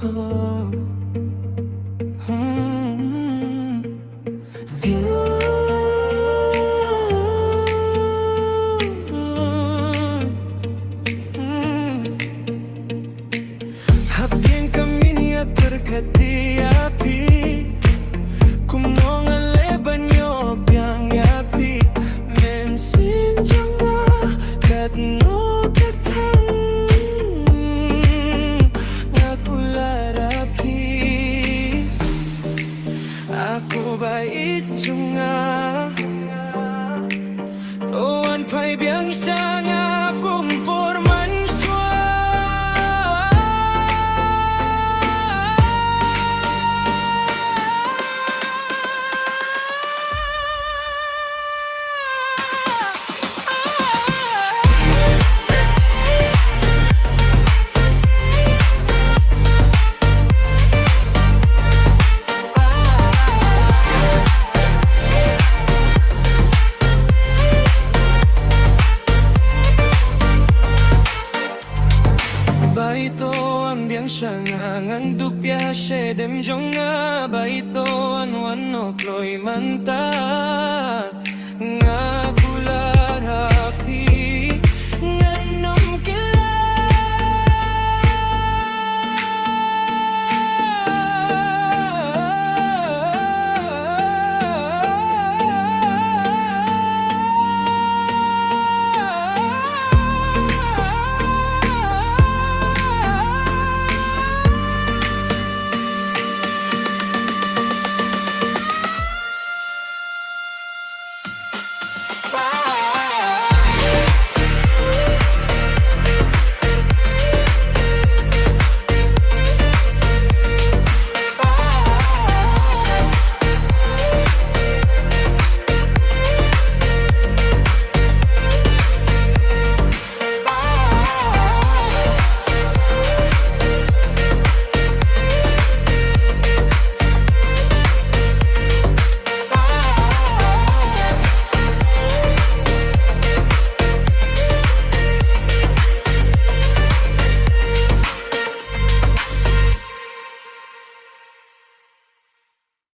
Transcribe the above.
oh. Hab jingkyrmen ya berkati api, kumongan leban yo biang api, mensin jonga kat no katang ngakular api. Aku Baieid junga tuan pai biang sana kumpur mansua. Baito ang biang siya ngang dupya siya dem jonga baito an wano kloy manta.